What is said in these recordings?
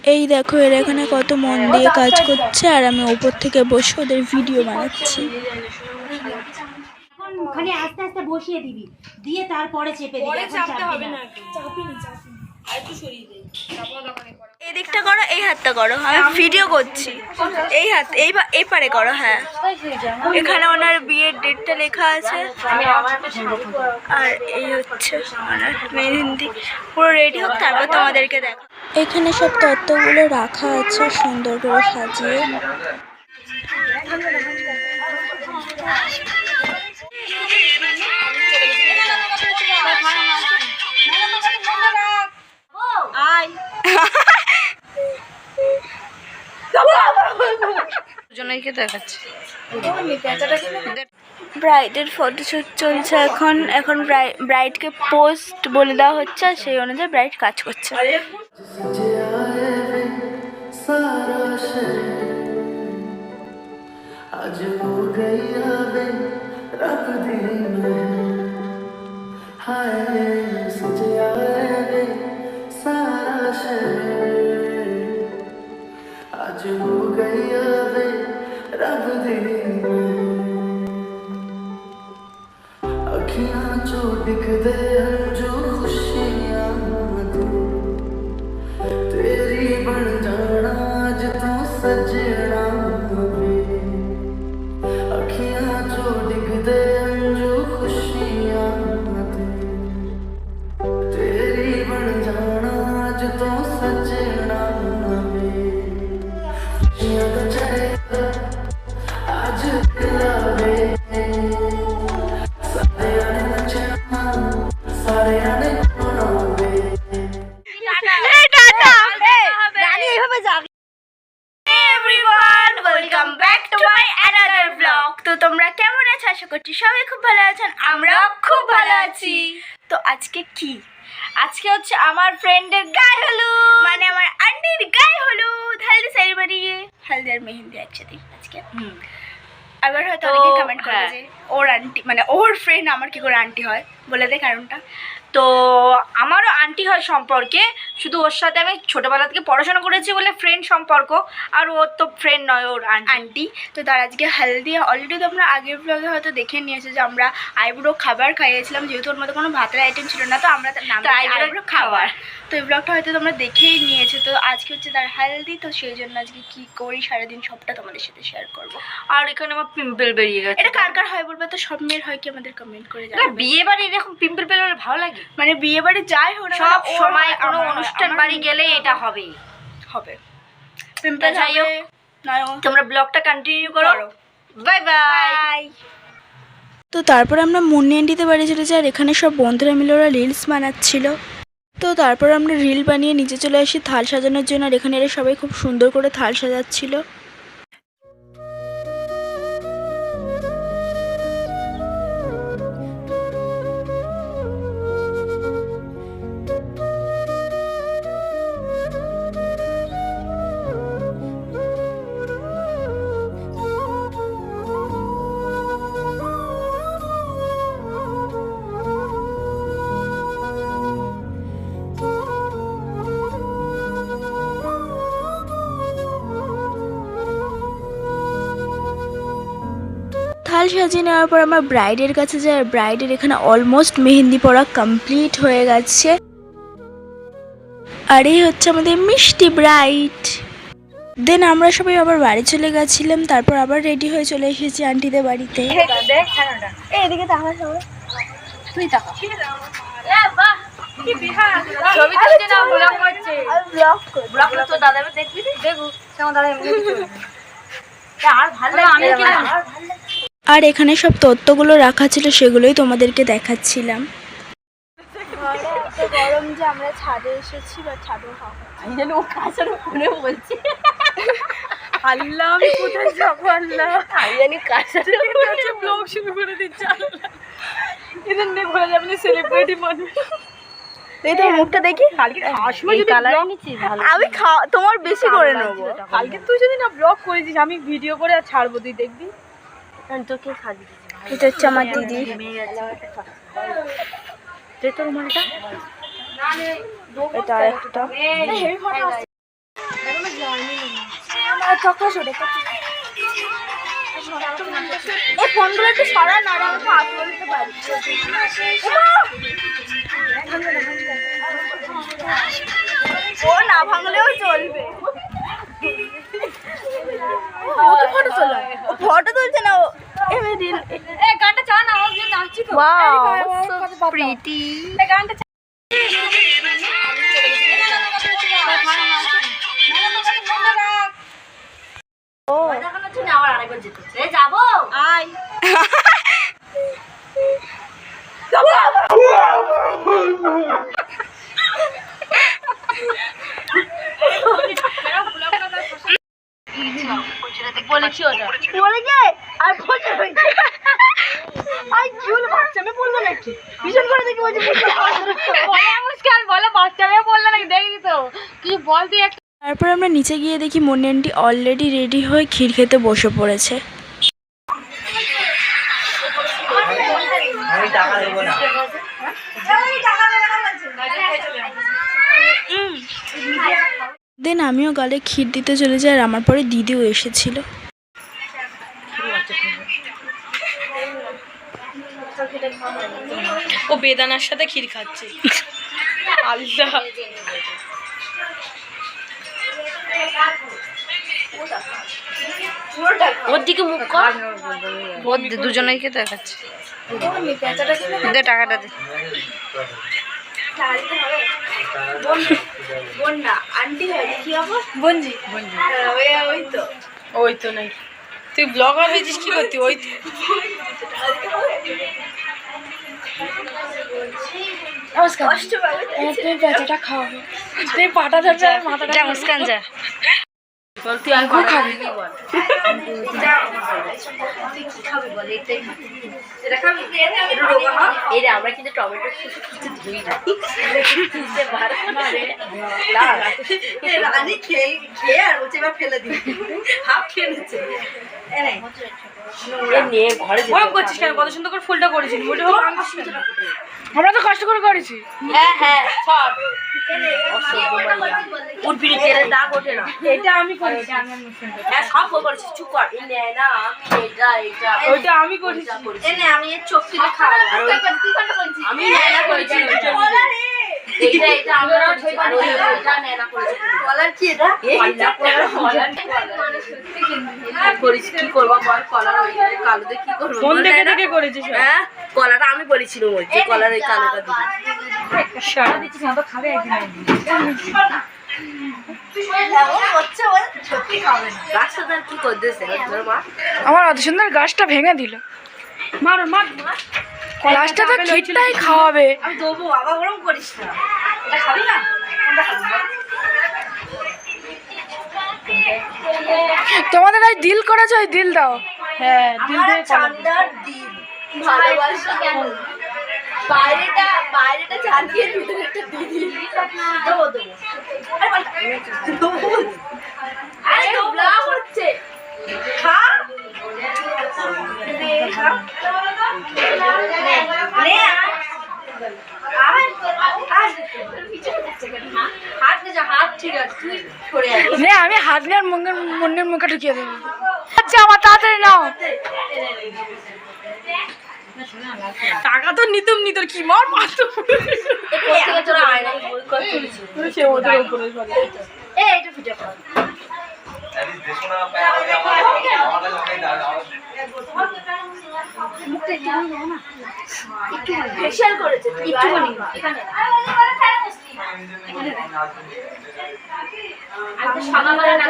এই দেখো এরা এখানে কত মন দিয়ে কাজ করছে আর আমি ওপর থেকে বসে ওদের ভিডিও বানাচ্ছি। খালি আস্তে আস্তে বসিয়ে দিবি, দিয়ে তারপরে চেপে দিবি। পরে চাপতে হবে না, চাপিনি আর একটু সরিয়ে দে। এই দিকটা করো, এই হাতটা করো, আমি ভিডিও করছি। এই হাত এই পারে করো। হ্যাঁ, এখানে ওনার বিয়ের ডেটটা লেখা আছে আর এই হচ্ছে ওনার মেহেন্দি। পুরো রেডি হোক তারপর তোমাদেরকে দেখা। এখানে সব তত্ত্বগুলো রাখা আছে সুন্দর করে সাজিয়ে। ব্রাইডের ফটোশুট চলছে এখন। ব্রাইডকে পোস্ট বলে দেওয়া হচ্ছে আর সেই অনুযায়ী ব্রাইড কাজ করছে। आज हो गई अबे रब दी अखियां जो दिख दे जो खुशियां दे तेरी बन जाना आज तू सजना वे अखियां जो दिख दे जो खुशियां दे तेरी बन जाना आज तू सजना তো তোমরা কেমন আছো? আশা করছি সবাই খুব ভালো আছেন, আমরাও খুব ভালো আছি। তো আজকে কি? আজকে হচ্ছে আমার ফ্রেন্ডের গায়ে হলুদ, মানে আমার আন্টির গায়ে হলুদ, হলদি সেরিমনি, হলদি আর মেহেন্দি একসাথে আজকে। আবার হয়তো অনেকে কমেন্ট করবে যে ওর আন্টি মানে ওর ফ্রেন্ড আমার কি করে আন্টি হয়, বলে দে কারণটা। তো আমারও আন্টি হয় সম্পর্কে, শুধু ওর সাথে আমি ছোটোবেলা থেকে পড়াশোনা করেছি বলে ফ্রেন্ড সম্পর্ক, আর ওর তো ফ্রেন্ড নয়, ওর আন্টি। তো তার আজকে হলদি অলরেডি তোমরা আগের ব্লগে হয়তো দেখে নিয়েছো যে আমরা আইবুড়ো খাবার খাইয়েছিলাম, যেহেতু ওর মধ্যে কোনো ভাতের আইটেম ছিল না, তো আমরা তার নাম আইবুড়ো খাবার। তো এই ব্লগটা হয়তো তোমরা দেখেই নিয়েছো। তো আজকে হচ্ছে তার হলদি, তো সেই জন্য আজকে কি করি সারাদিন সবটা তোমাদের সাথে শেয়ার করবো। আর এখানে আমার পিম্পল বেরিয়ে গেছে। এটা কার কার হয় বলবে তো? সব মেয়ের হয় কি আমাদের কমেন্ট করে জানাবে। বিয়ে বাড়ি এরকম পিম্পল বেরোলে ভালো লাগে? মানে বিয়ে বাড়ি যাই হোক না, সব সময় কোনো অনুষ্ঠান বাড়ি গেলে এটা হবে পিম্পল। যাই হোক, তোমরা ব্লগটা কন্টিনিউ করো। Bye bye. তো তারপর আমরা মুন্নি আন্টিতে বাড়ি চলেছি আর এখানে সব বন্ধুরা মিলে ওরা রিলস বানাচ্ছিল। তো তারপর আমরা রিল বানিয়ে নিচে চলে আসি থাল সাজানোর জন্য, আর এখানে এরা সবাই খুব সুন্দর করে থাল সাজাচ্ছিল। থাল সাজিয়ে নেওয়ার পর আমার ব্রাইডের কাছে যাই, আর ব্রাইডের এখানে অলমোস্ট মেহেন্দি পরা কমপ্লিট হয়ে গেছে। আর এই হচ্ছে আমাদের মিষ্টি ব্রাইড। দেন আমরা সবাই আবার বাড়ি চলে গেছিলাম, তারপর আবার রেডি হয়ে চলে এসেছি আন্টিদের বাড়িতে। এদিকে তাকা সবাই, তুই তাকা। ছবি তুলতে না, ব্লগ করছে। ব্লগ তো দাদা দেখবি, দেখো কেমন দাদা এমনি আর ভালো লাগে। আর এখানে সব তত্ত্বগুলো রাখা ছিল, সেগুলোই তোমাদেরকে দেখাচ্ছিলাম। গরম যে আমরা ছাদে এসেছি, বা ছাদে আমি জানি ও কাছের ফোনে বলছি। আল্লাহ আমি কোথায় যাবো, আল্লাহ আমি জানি কাছের ব্লগ শুরু করে দিচ্ছে। এদের নিয়ে ঘোরা যাবে না, সেলিব্রিটি মানুষ। এই তো মুখটা দেখি, কালকে খাওয়ার সময় যদি আমি তোমার বেশি করে নেবো। কালকে তুই যদি না ব্লগ করেছিস, আমি ভিডিও করে আর ছাড়বো, তুই দেখবি। তোকে সাজিয়ে দিচ্ছি। এটা হচ্ছে আমার দিদি। তোর মালটা এটা একটা এই ফোনগুলো একটু সরা না, আমি হাত বলতে পারি। ও না ভাঙলেও চলবে। ফটো তুলছে না ও। এই গানটা চা না, ওর জন্য নাচছি তো। প্রিটি। এই গানটা ও দেখানোর জন্য আবার আরেকবার যেতে হচ্ছে। এই যাবো আয় বলেছি ওটা বলে যায় আর ফটো হয়েছে। আই চুল ভাবছে আমি বলবো নাকি ভীষণ করে দেখি বলছে মুস্কান বলে বাচ্চা মেয়ে বললো নাকি দেখি তো কি বল তুই। তারপর আমরা নিচে গিয়ে দেখি মনি আন্টি অলরেডি রেডি হয়ে ক্ষীর খেতে বসে পড়েছে। আমি টাকা দেবো না। দেন আমিও গালে ক্ষীর দিতে চলে যাই, আর আমার পরে দিদিও এসেছিল। ও বেদানার সাথে ক্ষীর খাচ্ছে। আল্লাহ ওর দিকে মুখ কর, ওর দুজনেই দেখাচ্ছে। দে টাকাটা দে। ওই তো নাই, তুই ব্লগার হয়েছিস কি করতি? ওই তো তুই পাটা ধরবে মাথাটা। যা মুস্কান যা, তুই আর খাবি বল। আমরা কিন্তু টমেটো ধুই না। খেয়ে আর বলছে এবার ফেলে দিই, হাফ খেয়ে নিচ্ছে। করছিস কেন? কত সুন্দর করে ফুলটা করেছিস। আমরা তো কষ্ট করে করেছি। হ্যাঁ হ্যাঁ সব উঠবি তেলের দাগ ওঠে না। এটা আমি করেছি। হ্যাঁ সব করেছি, চুপ কর। না ওইটা আমি করেছি। আমি এর চোখ থেকে খাওয়া আমি নেনা করেছি। এইটা এটা আমরা আর ওই এটা নেনা করেছি। কলার কি এটা? করিস কি করব বল? কলার ওই কালোতে কি করব? ফোন দেখে দেখে করেছিস? হ্যাঁ কলাটা আমি বলেছিল ওই যে কলার ওই কালোটা দিবি। সারা দিচ্ছিস না তো খাবে একদিন একদিন। আমার অত সুন্দর গাছটা ভেঙে দিল। মারো মার গাছটা তো ঠিকঠাক খাওয়াবে। আমি দেবো, আবার গরম করিস না। এটা খাবি না? কোনটা খাবি বল? তোমাদের ওই দিল করেছে, ওই দিল দাও। হ্যাঁ দিল দিয়ে চান্দার দিল ভালোবাসা। বাইরেটা চাঁদিয়ে ভিতরে একটা দিল দেবো দেবো। আরে ব্লগ হচ্ছে, খা নে খা নে আমি হাত নিয়ে মনের মুখে ঢুকিয়ে দেবো। আচ্ছা আমার তাড়াতাড়ি নাও। টাকা তো নিতুম নি, তোর কি মার মারতো। ফেশিয়াল করেছে একটুখানি এখানে। সকালবেলা না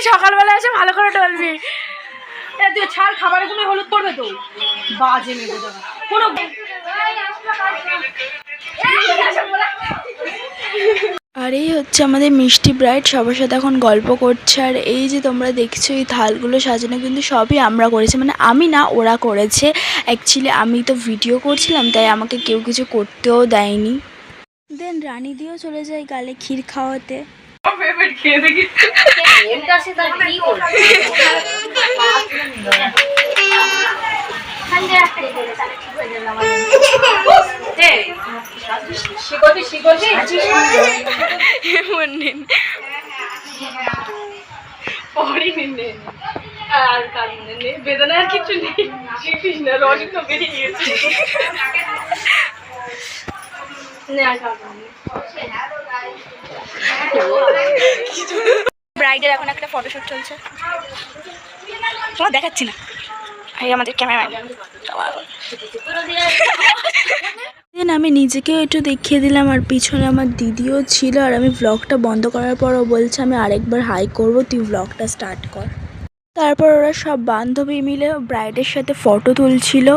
সকালবেলা এসে ভালো করে টলবি। তুই ছাড়, খাবারগুলো হলুদ করবে তো বাজে মেয়ে কোনো। আর এই হচ্ছে আমাদের মিষ্টি ব্রাইড, সবার সাথে এখন গল্প করছে। আর এই যে তোমরা দেখছো এই থালগুলো সাজানো কিন্তু সবই আমরা করেছি, মানে আমি না ওরা করেছে। অ্যাকচুয়ালি আমি তো ভিডিও করছিলাম তাই আমাকে কেউ কিছু করতেও দেয়নি। দেন রানী দিয়েও চলে যায় গালে ক্ষীর খাওয়াতে। খেয়ে দেখি কি আর কার মনে নেই, বেদনা আর কিছু নেই, শ্রীকৃষ্ণ রসিক তো বেরিয়ে গিয়েছে। ব্রাইডের এখন একটা ফটোশুট চলছে, তোমার দেখাচ্ছি না, এই আমাদের ক্যামেরাম্যান। দেন আমি নিজেকেও একটু দেখিয়ে দিলাম, আর পিছনে আমার দিদিও ছিল, আর আমি ব্লগটা বন্ধ করার পরও বলছে আমি আরেকবার হাই করবো, তুই ব্লগটা স্টার্ট কর। তারপর ওরা সব বান্ধবী মিলে ব্রাইডের সাথে ফটো তুলছিল।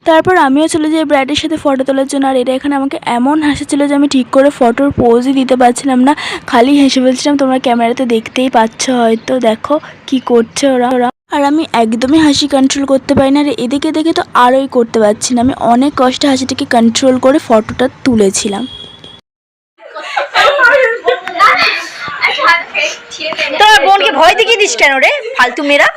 তারপর আমিও চলে যাই ব্রাইডের সাথে ফটো তোলার জন্য, আর এরা এখানে আমাকে এমন হাসিছিল যে আমি ঠিক করে ফটোর পোজই দিতে পারছিলাম না, খালি হেসে ফেলছিলাম। তোমরা ক্যামেরাতে দেখতেই পাচ্ছ হয়তো, দেখো কি করছে ওরা। আর আমি একদমই হাসি কন্ট্রোল করতে পারি না, আর এদিকে দেখে তো আরোই করতে পারছি না। আমি অনেক কষ্টে হাসিটাকে কন্ট্রোল করে ফটোটা তুলেছিলাম। তোর বোনকে ভয় দেখিয়ে দিস কেন রে, ফালতু মেয়েরা।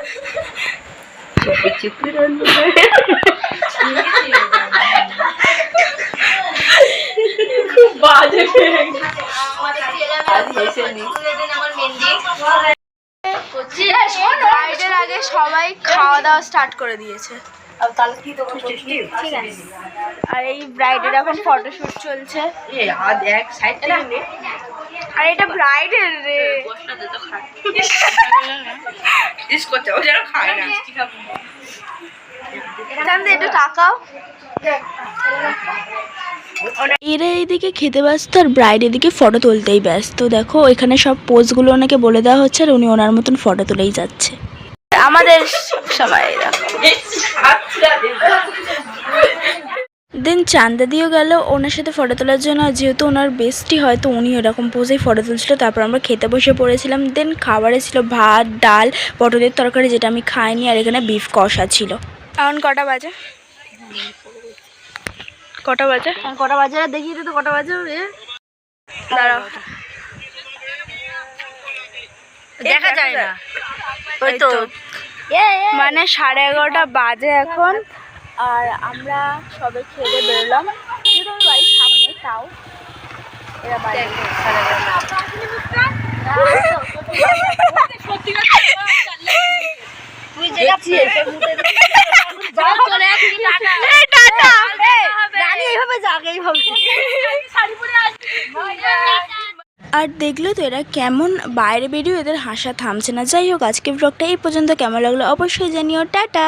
ব্রাইডের আগে সবাই খাওয়া দাওয়া স্টার্ট করে দিয়েছে, আর এই ব্রাইডের এখন ফটোশুট চলছে। আর এটা ব্রাইডের রে, একটু তাকাও। এরা এইদিকে খেতে ব্যস্ত, আর ব্রাইড এদিকে ফটো তুলতেই ব্যস্ত। দেখো এখানে সব পোজগুলো ওনাকে বলে দেওয়া হচ্ছে, আর উনি ওনার মতন ফটো তুলেই যাচ্ছে। আমাদের সবাই দেন চান্দা দিয়েও গেল ওনার সাথে ফটো তোলার জন্য, যেহেতু ওনার বেস্টই হয়তো উনি এরকম পোজেই ফটো তুলছিল। তারপর আমরা খেতে বসে পড়েছিলাম। দেন খাবারে ছিল ভাত, ডাল, পটলের তরকারি, যেটা আমি খাইনি, আর এখানে বিফ কষা ছিল। এখন কটা বাজে? কটা বাজে? কটা বাজে দেখিয়ে তো কটা বাজে। দাঁড়াও, দেখা যায় না, ওই তো মানে 11:30 বাজে এখন, আর আমরা সবে খেয়ে বেরোলাম। যেহেতু আমি বাড়ির সামনে, তাও এরা বাড়ি আর দেখলে তো এরা কেমন বাইরে বেরিয়ে, এদের হাসা থামছে না। যাই হোক, আজকে ব্লগটা এই পর্যন্ত। কেমন লাগলো অবশ্যই জানিও। টাটা।